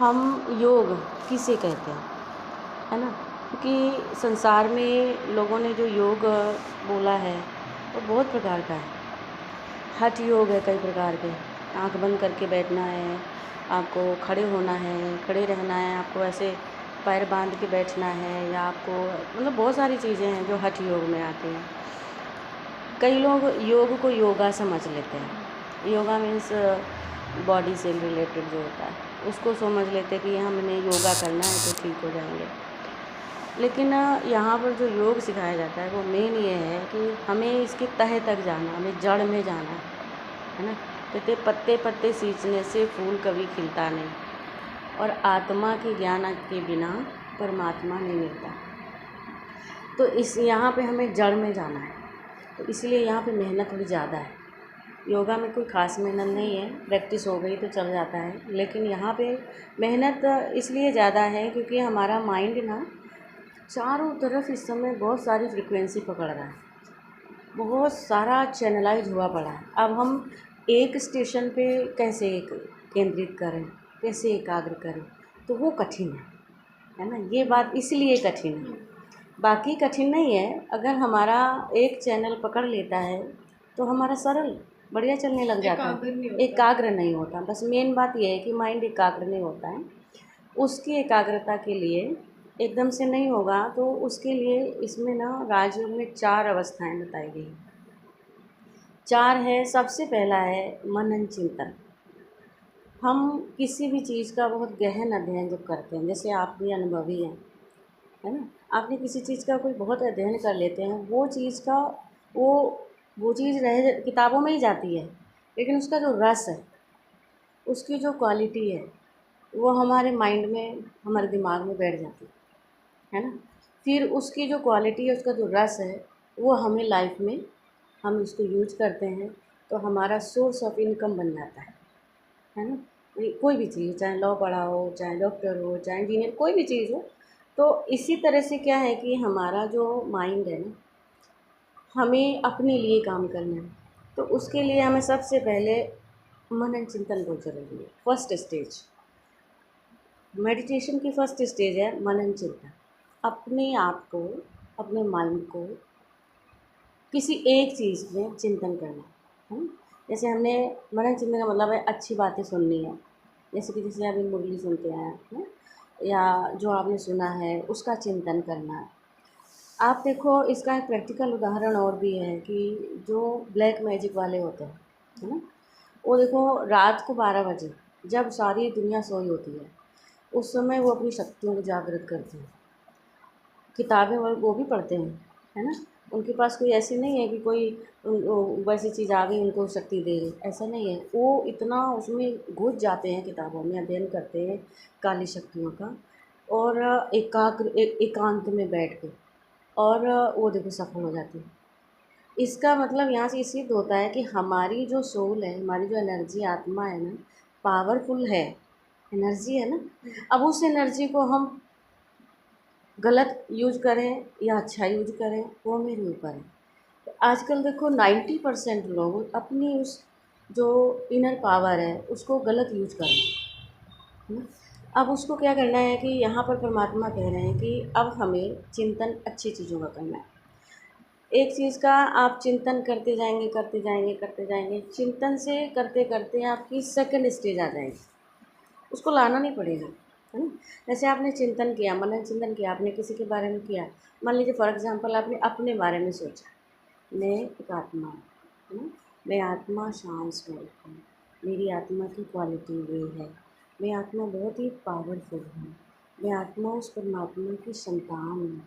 हम योग किसे कहते हैं, है ना? क्योंकि संसार में लोगों ने जो योग बोला है वो बहुत प्रकार का है। हठ योग है कई प्रकार के, आँख बंद करके बैठना है, आपको खड़े होना है, खड़े रहना है, आपको ऐसे पैर बांध के बैठना है, या आपको मतलब बहुत सारी चीज़ें हैं जो हठ योग में आती हैं। कई लोग योग को योगा समझ लेते हैं। योगा मीन्स बॉडी से रिलेटेड जो होता है उसको समझ लेते हैं कि हमने योगा करना है तो ठीक हो जाएंगे। लेकिन यहाँ पर जो योग सिखाया जाता है वो मेन ये है कि हमें इसके तह तक जाना, हमें जड़ में जाना है ना। कहते पत्ते पत्ते सींचने से फूल कभी खिलता नहीं, और आत्मा के ज्ञान के बिना परमात्मा नहीं मिलता। तो इस यहाँ पे हमें जड़ में जाना है, तो इसलिए यहाँ पे मेहनत थोड़ी ज़्यादा है। योगा में कोई ख़ास मेहनत नहीं है, प्रैक्टिस हो गई तो चल जाता है। लेकिन यहाँ पे मेहनत इसलिए ज़्यादा है क्योंकि हमारा माइंड ना चारों तरफ इस समय बहुत सारी फ्रीक्वेंसी पकड़ रहा है, बहुत सारा चैनलाइज हुआ पड़ा है। अब हम एक स्टेशन पे कैसे केंद्रित करें, कैसे एकाग्र करें, तो वो कठिन है ना। ये बात इसलिए कठिन है, बाकी कठिन नहीं है। अगर हमारा एक चैनल पकड़ लेता है तो हमारा सरल बढ़िया चलने लग जाता है, एकाग्र नहीं होता। बस मेन बात यह है कि माइंड एकाग्र नहीं होता है। उसकी एकाग्रता के लिए एकदम से नहीं होगा, तो उसके लिए इसमें ना राजयोग में 4 अवस्थाएं बताई गई। 4 है। सबसे पहला है मनन चिंतन। हम किसी भी चीज़ का बहुत गहन अध्ययन जब करते हैं, जैसे आप भी अनुभवी हैं, है ना। आपने किसी चीज़ का कोई बहुत अध्ययन कर लेते हैं, वो चीज़ का वो चीज़ रह किताबों में ही जाती है, लेकिन उसका जो रस है, उसकी जो क्वालिटी है, वो हमारे माइंड में, हमारे दिमाग में बैठ जाती है ना। फिर उसकी जो क्वालिटी है, उसका जो रस है, वो हमें लाइफ में हम उसको यूज करते हैं तो हमारा सोर्स ऑफ इनकम बन जाता है ना। कोई भी चीज़, चाहे लॉ पढ़ा हो, चाहे डॉक्टर हो, चाहे इंजीनियर, कोई भी चीज़ हो। तो इसी तरह से क्या है कि हमारा जो माइंड है ना, हमें अपने लिए काम करना है, तो उसके लिए हमें सबसे पहले मनन चिंतन बहुत ज़रूरी है। फर्स्ट स्टेज मेडिटेशन की फर्स्ट स्टेज है मनन चिंतन। अपने आप को, अपने माइंड को किसी एक चीज़ में चिंतन करना है। जैसे हमने मनन चिंतन का मतलब है अच्छी बातें सुननी है, जैसे अभी मुरली सुनते हैं है? या जो आपने सुना है उसका चिंतन करना। आप देखो, इसका एक प्रैक्टिकल उदाहरण और भी है कि जो ब्लैक मैजिक वाले होते हैं, है ना, वो देखो रात को 12 बजे जब सारी दुनिया सोई होती है, उस समय वो अपनी शक्तियों को जागृत करते हैं। किताबें वो भी पढ़ते हैं, है ना। उनके पास कोई ऐसी नहीं है कि कोई वैसी चीज़ आ गई उनको शक्ति दे गई, ऐसा नहीं है। वो इतना उसमें घुस जाते हैं, किताबों में अध्ययन करते हैं काली शक्तियों का, और एकांत में बैठ के, और वो देखो सफल हो जाती है। इसका मतलब यहाँ से ये सिद्ध होता है कि हमारी जो सोल है, हमारी जो एनर्जी, आत्मा है ना, पावरफुल है, एनर्जी है ना। अब उस एनर्जी को हम गलत यूज करें या अच्छा यूज करें, वो मेरे ऊपर है। तो आजकल देखो 90% लोग अपनी उस जो इनर पावर है उसको गलत यूज कर रहे हैं, है ना। अब उसको क्या करना है कि यहाँ पर परमात्मा कह रहे हैं कि अब हमें चिंतन अच्छी चीज़ों का करना है। एक चीज़ का आप चिंतन करते जाएंगे, करते जाएंगे, करते जाएंगे, चिंतन से करते करते आपकी सेकंड स्टेज आ जाएगी, उसको लाना नहीं पड़ेगा, है ना। जैसे आपने चिंतन किया, मनन चिंतन किया, आपने किसी के बारे में किया। मान लीजिए फॉर एग्जांपल आपने अपने बारे में सोचा, मैं एक आत्मा हूँ, है ना, मैं आत्मा शांत स्वरूप हूँ, मेरी आत्मा की क्वालिटी ये है, मैं आत्मा बहुत ही पावरफुल हूँ, मैं आत्मा उस परमात्मा की संतान हूँ,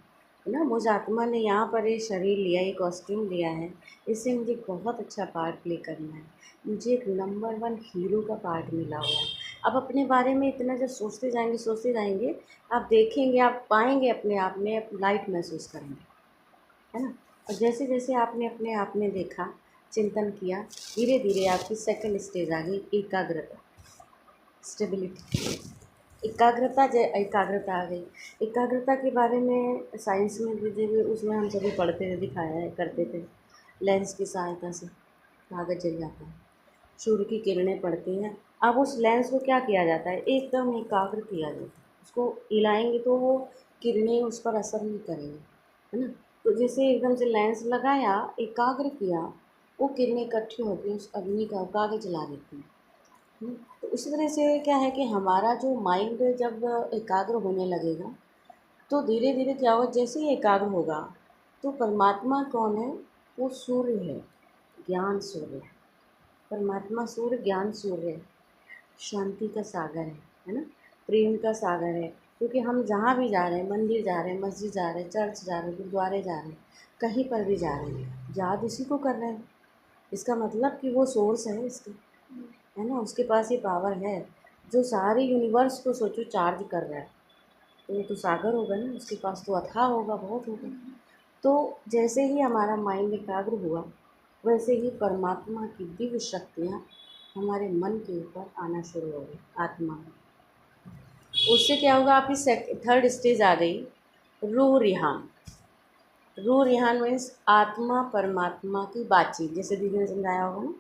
है ना। मुझ आत्मा ने यहाँ पर ये शरीर लिया, ये कॉस्ट्यूम लिया है, इससे मुझे बहुत अच्छा पार्ट प्ले करना है, मुझे एक नंबर 1 हीरो का पार्ट मिला हुआ है। अब अपने बारे में इतना जब सोचते जाएंगे, सोचते जाएंगे, आप देखेंगे, आप पाएंगे अपने आप में लाइट महसूस करेंगे, है ना। और जैसे जैसे आपने अपने आप में देखा, चिंतन किया, धीरे धीरे आपकी सेकंड स्टेज आ गई एकाग्रता, स्टेबिलिटी। एकाग्रता आ गई। एकाग्रता के बारे में साइंस में भी उसमें हम सभी पढ़ते थे, दिखाया है करते थे। लेंस की सहायता से कागज जल जाता है, सूर्य की किरणें पड़ती हैं, अब उस लेंस को क्या किया जाता है, एकदम एकाग्र किया जाता है। उसको हिलाएंगे तो वो किरणें उस पर असर नहीं करेंगी, है ना। तो जैसे एकदम से लेंस लगाया, एकाग्र किया, वो किरणें इकट्ठी होती हैं, उस अग्नि को आगे जला देती हैं। तो इसी तरह से क्या है कि हमारा जो माइंड जब एकाग्र होने लगेगा, तो धीरे धीरे क्या होगा, जैसे ही एकाग्र होगा तो परमात्मा कौन है, वो सूर्य है, ज्ञान सूर्य है। परमात्मा सूर्य ज्ञान सूर्य है, शांति का सागर है ना, प्रेम का सागर है। क्योंकि हम जहाँ भी जा रहे हैं, मंदिर जा रहे हैं, मस्जिद जा रहे हैं, चर्च जा रहे हैं, गुरुद्वारे जा रहे हैं, कहीं पर भी जा रहे हैं, याद उसी को कर रहे हैं। इसका मतलब कि वो सोर्स है इसकी, है ना, उसके पास ये पावर है जो सारे यूनिवर्स को सोचो चार्ज कर रहा है। तो वो तो सागर होगा ना, उसके पास तो अथाह होगा, बहुत होगा। तो जैसे ही हमारा माइंड एकाग्र हुआ, वैसे ही परमात्मा की दिव्य शक्तियाँ हमारे मन के ऊपर आना शुरू हो गई, आत्मा में। उससे क्या होगा, आपकी थर्ड स्टेज आ गई, रूह रिहान। रूह रिहान मीन्स आत्मा परमात्मा की बातचीत। जैसे दीदी ने समझाया होगा ना,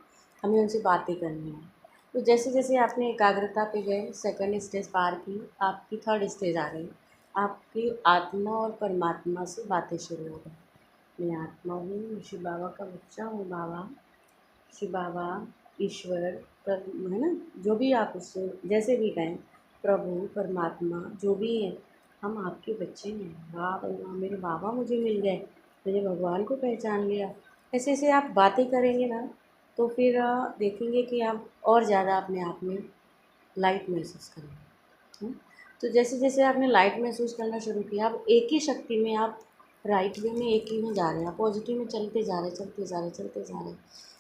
हमें उनसे बातें करनी है। तो जैसे जैसे आपने एकाग्रता पे गए, सेकंड स्टेज पार की, आपकी थर्ड स्टेज आ गई, आपकी आत्मा और परमात्मा से बातें शुरू हो गई। मैं आत्मा हूँ, मैं शिव बाबा का बच्चा हूँ बाबा, शिव बाबा, ईश्वर, है ना, जो भी आप उससे जैसे भी कहें, प्रभु, परमात्मा, जो भी है, हम आपके बच्चे हैं। वाह भगवान, मेरे बाबा मुझे मिल गए, मैंने भगवान को पहचान लिया। ऐसे ऐसे आप बातें करेंगे ना, तो फिर देखेंगे कि आप और ज़्यादा अपने आप में लाइट महसूस करेंगे। तो जैसे जैसे आपने लाइट महसूस करना शुरू किया, आप एक ही शक्ति में, आप राइट वे में एक ही में जा रहे हैं, आप पॉजिटिव में चलते जा रहे, चलते जा रहे, चलते जा रहे।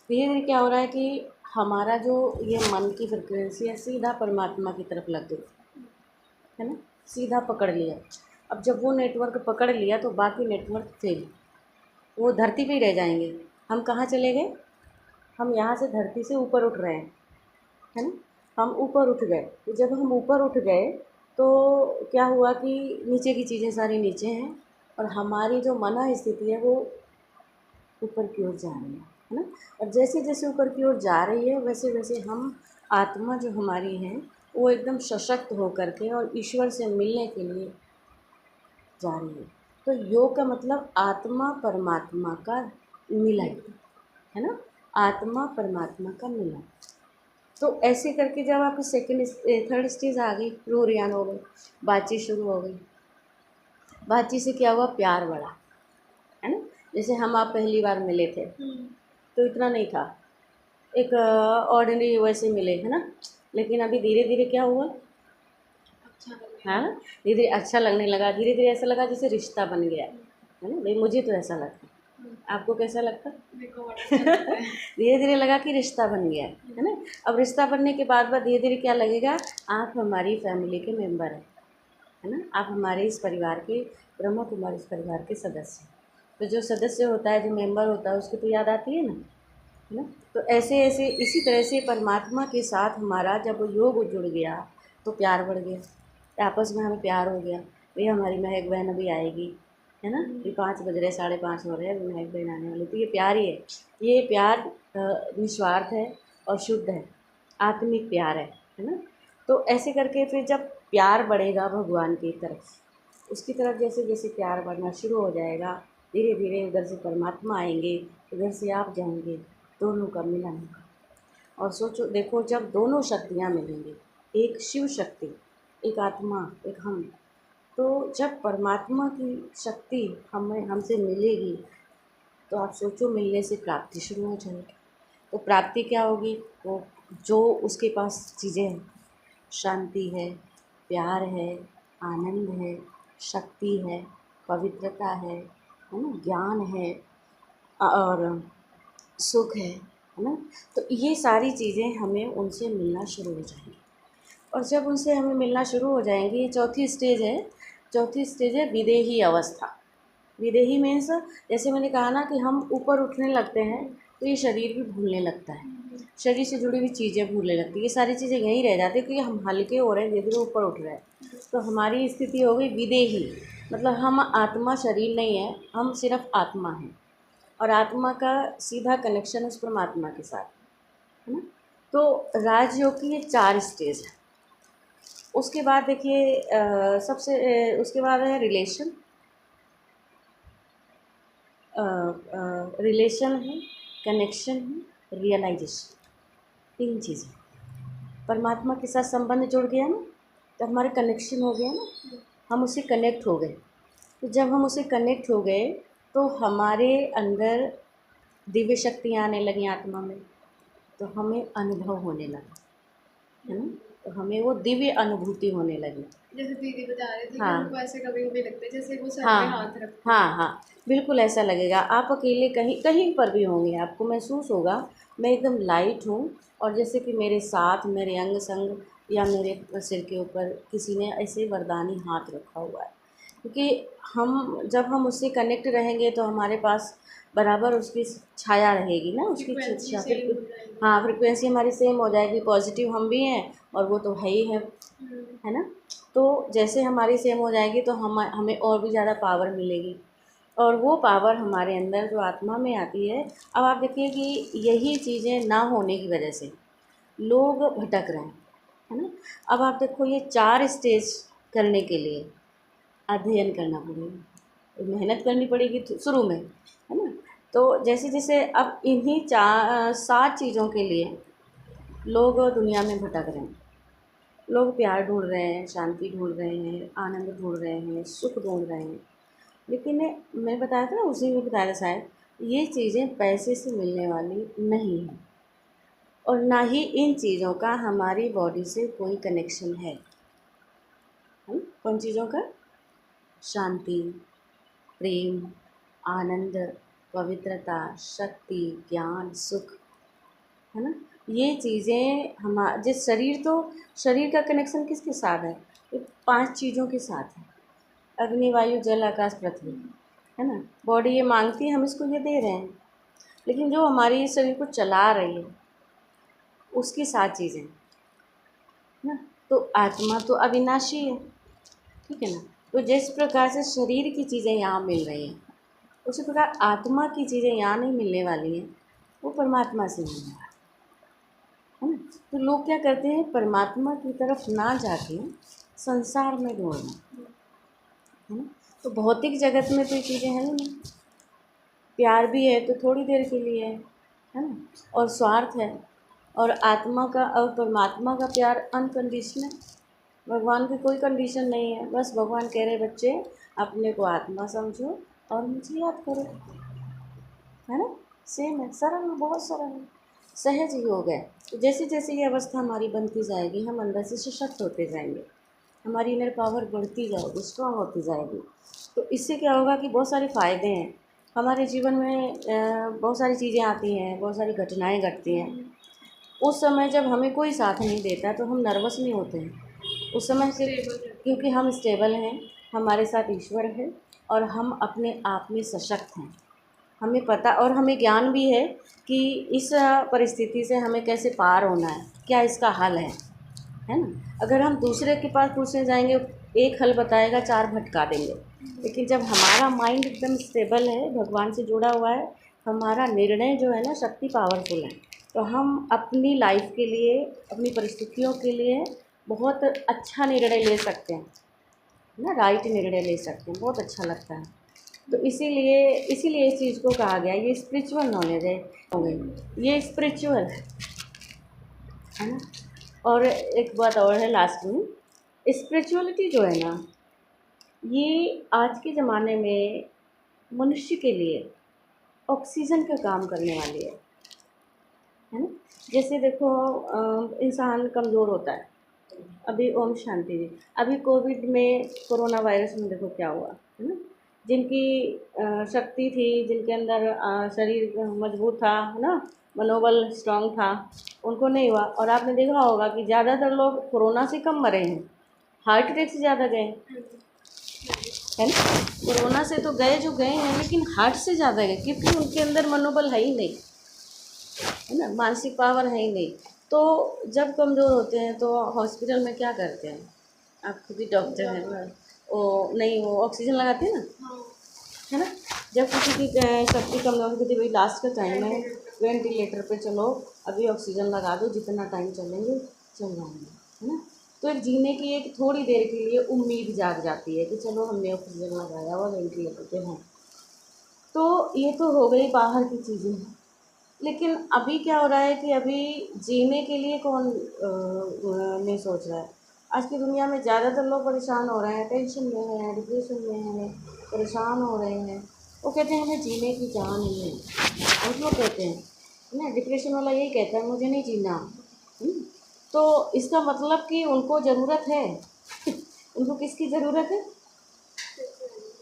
धीरे धीरे क्या हो रहा है कि हमारा जो ये मन की फ्रिक्वेंसी है, सीधा परमात्मा की तरफ लग गई, है ना, सीधा पकड़ लिया। अब जब वो नेटवर्क पकड़ लिया, तो बाकी नेटवर्क फेल, वो धरती पे ही रह जाएंगे। हम कहाँ चले गए, हम यहाँ से धरती से ऊपर उठ रहे हैं, है ना, हम ऊपर उठ गए। तो जब हम ऊपर उठ गए, तो क्या हुआ कि नीचे की चीज़ें सारी नीचे हैं, और हमारी जो मन स्थिति है वो ऊपर की ओर जा रही है ना। और जैसे जैसे ऊपर की ओर जा रही है, वैसे वैसे हम, आत्मा जो हमारी है, वो एकदम सशक्त होकर के और ईश्वर से मिलने के लिए जा रही है। तो योग का मतलब आत्मा परमात्मा का मिलन, है ना, आत्मा परमात्मा का मिलन। तो ऐसे करके जब आपकी थर्ड स्टेज आ गई, रूह रियान हो गई, बातचीत शुरू हो गई। बातचीत से क्या हुआ, प्यार बढ़ा, है ना। जैसे हम आप पहली बार मिले थे, तो इतना नहीं था, एक ऑर्डिनरी वैसे मिले, है ना। लेकिन अभी धीरे धीरे क्या हुआ, है ना, धीरे धीरे अच्छा लगने लगा, धीरे धीरे ऐसा लगा जैसे रिश्ता बन गया, है ना। भाई मुझे तो ऐसा लगता, आपको कैसा लगता? धीरे धीरे लगा कि रिश्ता बन गया, है ना। अब रिश्ता बनने के बाद धीरे धीरे क्या लगेगा, आप हमारी फैमिली के मेंबर हैं, है ना, आप हमारे इस परिवार के, ब्रह्मा कुमारी इस परिवार के सदस्य। तो जो सदस्य होता है, जो मेंबर होता है, उसकी तो याद आती है ना, है ना। तो ऐसे ऐसे इसी तरह से परमात्मा के साथ हमारा जब योग जुड़ गया, तो प्यार बढ़ गया, आपस में हमें प्यार हो गया। भाई हमारी महक बहन अभी आएगी, है ना, ये 5 बज रहे, 5:30 हो रहे हैं, अभी महक बहन आने वाली। तो ये प्यार ही है, ये प्यार निस्वार्थ है और शुद्ध है, आत्मिक प्यार है ना। तो ऐसे करके फिर जब प्यार बढ़ेगा भगवान की तरफ, उसकी तरफ जैसे जैसे प्यार बढ़ना शुरू हो जाएगा, धीरे धीरे उधर से परमात्मा आएंगे, इधर से आप जाएंगे, दोनों का मिलन होगा। और सोचो, देखो, जब दोनों शक्तियाँ मिलेंगी, एक शिव शक्ति, एक आत्मा, एक हम, तो जब परमात्मा की शक्ति हमें हमसे मिलेगी, तो आप सोचो, मिलने से प्राप्ति शुरू हो जाएगी। तो प्राप्ति क्या होगी, वो जो उसके पास चीज़ें हैं, शांति है, प्यार है, आनंद है, शक्ति है, पवित्रता है ना, ज्ञान है, और सुख है ना। तो ये सारी चीज़ें हमें उनसे मिलना शुरू हो जाएंगी। और जब उनसे हमें मिलना शुरू हो जाएंगी, ये चौथी स्टेज है। चौथी स्टेज है विदेही अवस्था। विदेही मीन्स, जैसे मैंने कहा ना कि हम ऊपर उठने लगते हैं, तो ये शरीर भी भूलने लगता है, शरीर से जुड़ी हुई चीज़ें भूलने लगती है, ये सारी चीज़ें यहीं रह जाती है, क्योंकि हम हल्के हो रहे हैं, धीरे धीरे ऊपर उठ रहे हैं। तो हमारी स्थिति हो गई विदेही, मतलब हम आत्मा, शरीर नहीं है, हम सिर्फ आत्मा हैं, और आत्मा का सीधा कनेक्शन उस परमात्मा के साथ, है ना। तो राजयोग की ये 4 स्टेज है। उसके बाद देखिए उसके बाद है रिलेशन। रिलेशन है, कनेक्शन है, रियलाइजेशन। 3 चीज़ें। परमात्मा के साथ संबंध जुड़ गया ना, तो हमारे कनेक्शन हो गया ना, हम उससे कनेक्ट हो गए। तो जब हम उससे कनेक्ट हो गए तो हमारे अंदर दिव्य शक्तियाँ आने लगी आत्मा में, तो हमें अनुभव होने लगा, है ना। तो हमें वो दिव्य अनुभूति होने लगी। जैसे दीदी बता रही थी कि हाँ उनको ऐसे कभी कभी लगता है जैसे वो सर पे हाँ हाथ रखते हैं। हाँ हाँ, बिल्कुल ऐसा लगेगा। आप अकेले कहीं कहीं पर भी होंगे, आपको महसूस होगा मैं एकदम लाइट हूँ, और जैसे कि मेरे साथ मेरे अंग संग या मेरे सिर के ऊपर किसी ने ऐसे वरदानी हाथ रखा हुआ है। क्योंकि जब हम उससे कनेक्ट रहेंगे तो हमारे पास बराबर उसकी छाया रहेगी ना, उसकी फ्रीक्वेंसी छाया सेम हो जाएगी। हाँ, फ्रिक्वेंसी हमारी सेम हो जाएगी। पॉजिटिव हम भी हैं और वो तो है ही है ना। तो जैसे हमारी सेम हो जाएगी तो हमें और भी ज़्यादा पावर मिलेगी, और वो पावर हमारे अंदर जो आत्मा में आती है। अब आप देखिए कि यही चीज़ें ना होने की वजह से लोग भटक रहे हैं, है ना। अब आप देखो ये 4 स्टेज करने के लिए अध्ययन करना पड़ेगा, मेहनत करनी पड़ेगी शुरू में, है ना। तो जैसे जैसे अब इन्हीं 7 चीज़ों के लिए लोग दुनिया में भटक रहे हैं। लोग प्यार ढूंढ रहे हैं, शांति ढूंढ रहे हैं, आनंद ढूंढ रहे हैं, सुख ढूंढ रहे हैं। लेकिन मैं बताया था ना, उसी में बताया था शायद, ये चीज़ें पैसे से मिलने वाली नहीं हैं, और ना ही इन चीज़ों का हमारी बॉडी से कोई कनेक्शन है। कौन चीज़ों का? शांति, प्रेम, आनंद, पवित्रता, शक्ति, ज्ञान, सुख, है ना। ये चीज़ें जिस शरीर का कनेक्शन किसके साथ है? ये 5 चीज़ों के साथ है। अग्नि, वायु, जल, आकाश, पृथ्वी, है ना। बॉडी ये मांगती है, हम इसको ये दे रहे हैं, लेकिन जो हमारी शरीर को चला रही है उसकी 7 चीज़ें, है ना। तो आत्मा तो अविनाशी है, ठीक है ना। तो जिस प्रकार से शरीर की चीज़ें यहाँ मिल रही हैं, उसी प्रकार आत्मा की चीज़ें यहाँ नहीं मिलने वाली हैं, वो परमात्मा से मिलने वाली है ना। तो लोग क्या करते हैं, परमात्मा की तरफ ना जाके संसार में ढूंढना, है ना। तो भौतिक जगत में तो ये चीज़ें हैं ही नहीं। प्यार भी है तो थोड़ी देर के लिए है ना, और स्वार्थ है। और आत्मा का और परमात्मा का प्यार अनकंडीशनल। भगवान की कोई कंडीशन नहीं है, बस भगवान कह रहे बच्चे अपने को आत्मा समझो और मुझे याद करो, है ना। सेम है, सरल है, बहुत सरल है, सहज योग है। तो जैसे जैसे ये अवस्था हमारी बनती जाएगी, हम अंदर से सशक्त होते जाएंगे, हमारी इनर पावर बढ़ती जाएगी, स्ट्रांग होती जाएगी। तो इससे क्या होगा कि बहुत सारे फ़ायदे हैं हमारे जीवन में। बहुत सारी चीज़ें आती हैं, बहुत सारी घटनाएं घटती हैं। उस समय जब हमें कोई साथ नहीं देता तो हम नर्वस नहीं होते हैं उस समय, सिर्फ क्योंकि हम स्टेबल हैं, हमारे साथ ईश्वर है, और हम अपने आप में सशक्त हैं। हमें पता और हमें ज्ञान भी है कि इस परिस्थिति से हमें कैसे पार होना है, क्या इसका हल है ना। अगर हम दूसरे के पास पूछने जाएंगे, एक हल बताएगा, 4 भटका देंगे। लेकिन जब हमारा माइंड एकदम स्टेबल है, भगवान से जुड़ा हुआ है, हमारा निर्णय जो है ना शक्ति पावरफुल है, तो हम अपनी लाइफ के लिए, अपनी परिस्थितियों के लिए बहुत अच्छा निर्णय ले सकते हैं ना, राइट निर्णय ले सकते हैं, बहुत अच्छा लगता है। तो इसीलिए इस चीज़ को कहा गया, ये स्पिरिचुअल नॉलेज है, हो गई ये स्पिरिचुअल है ना। और एक बात और है लास्ट में, स्पिरिचुअलिटी जो है ना, ये आज के ज़माने में मनुष्य के लिए ऑक्सीजन का काम करने वाली है ना। जैसे देखो इंसान कमज़ोर होता है, अभी ओम शांति जी, अभी कोविड में, कोरोना वायरस में देखो क्या हुआ, है ना। जिनकी शक्ति थी, जिनके अंदर शरीर मजबूत था, है ना, मनोबल स्ट्रांग था, उनको नहीं हुआ। और आपने देखा होगा कि ज़्यादातर लोग कोरोना से कम मरे हैं, हार्ट अटैक से ज़्यादा गए, है ना। कोरोना से तो गए जो गए हैं, लेकिन हार्ट से ज़्यादा गए, क्योंकि उनके अंदर मनोबल है ही नहीं, है ना, मानसिक पावर है ही नहीं। तो जब कमज़ोर होते हैं तो हॉस्पिटल में क्या करते हैं, आप खुद ही डॉक्टर हैं ना, वो नहीं, वो ऑक्सीजन लगाते हैं ना, है ना। जब किसी की शक्ति कमज़ोर होती है, भाई लास्ट का टाइम है, वेंटिलेटर पे चलो, अभी ऑक्सीजन लगा दो, जितना टाइम चलेंगे चल जाएंगे, है ना। तो एक जीने की एक थोड़ी देर के लिए उम्मीद जाग जाती है कि चलो हमने ऑक्सीजन लगाया और वेंटिलेटर पे हैं। तो ये तो हो गई बाहर की चीज़ें। लेकिन अभी क्या हो रहा है कि अभी जीने के लिए कौन नहीं सोच रहा है। आज की दुनिया में ज़्यादातर लोग परेशान हो रहे हैं, टेंशन में हैं, डिप्रेशन में हैं, परेशान हो रहे हैं। वो कहते हैं हमें जीने की चाह नहीं है। बहुत लोग कहते हैं ना, डिप्रेशन वाला यही कहता है मुझे नहीं जीना। तो इसका मतलब कि उनको ज़रूरत है उनको किसकी ज़रूरत है?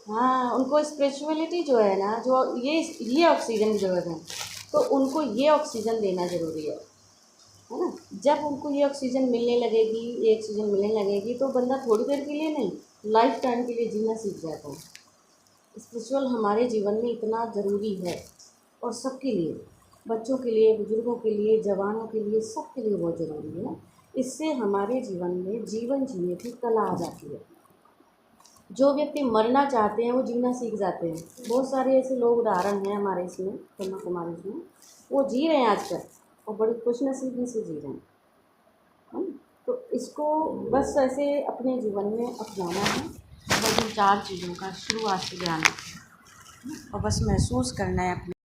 हाँ, उनको स्पिरिचुअलिटी जो है ना, जो ये ऑक्सीजन की ज़रूरत है, तो उनको ये ऑक्सीजन देना ज़रूरी है ना। जब उनको ये ऑक्सीजन मिलने लगेगी, ये ऑक्सीजन मिलने लगेगी, तो बंदा थोड़ी देर के लिए नहीं, लाइफ टाइम के लिए जीना सीख जाता है। स्पिरिचुअल हमारे जीवन में इतना ज़रूरी है, और सबके लिए, बच्चों के लिए, बुजुर्गों के लिए, जवानों के लिए, सबके लिए बहुत ज़रूरी है ना। इससे हमारे जीवन में जीवन जीने की कला आ जाती है। जो व्यक्ति मरना चाहते हैं वो जीना सीख जाते हैं। बहुत सारे ऐसे लोग उदाहरण हैं हमारे इसमें, ब्रह्मा कुमारी में, वो जी रहे हैं आज तक और बड़ी खुशनसीबी से जी रहे हैं, है ना। तो इसको बस ऐसे अपने जीवन में अपनाना है, बस इन 4 चीज़ों का शुरुआत से ध्यान रखना है और बस महसूस करना है अपने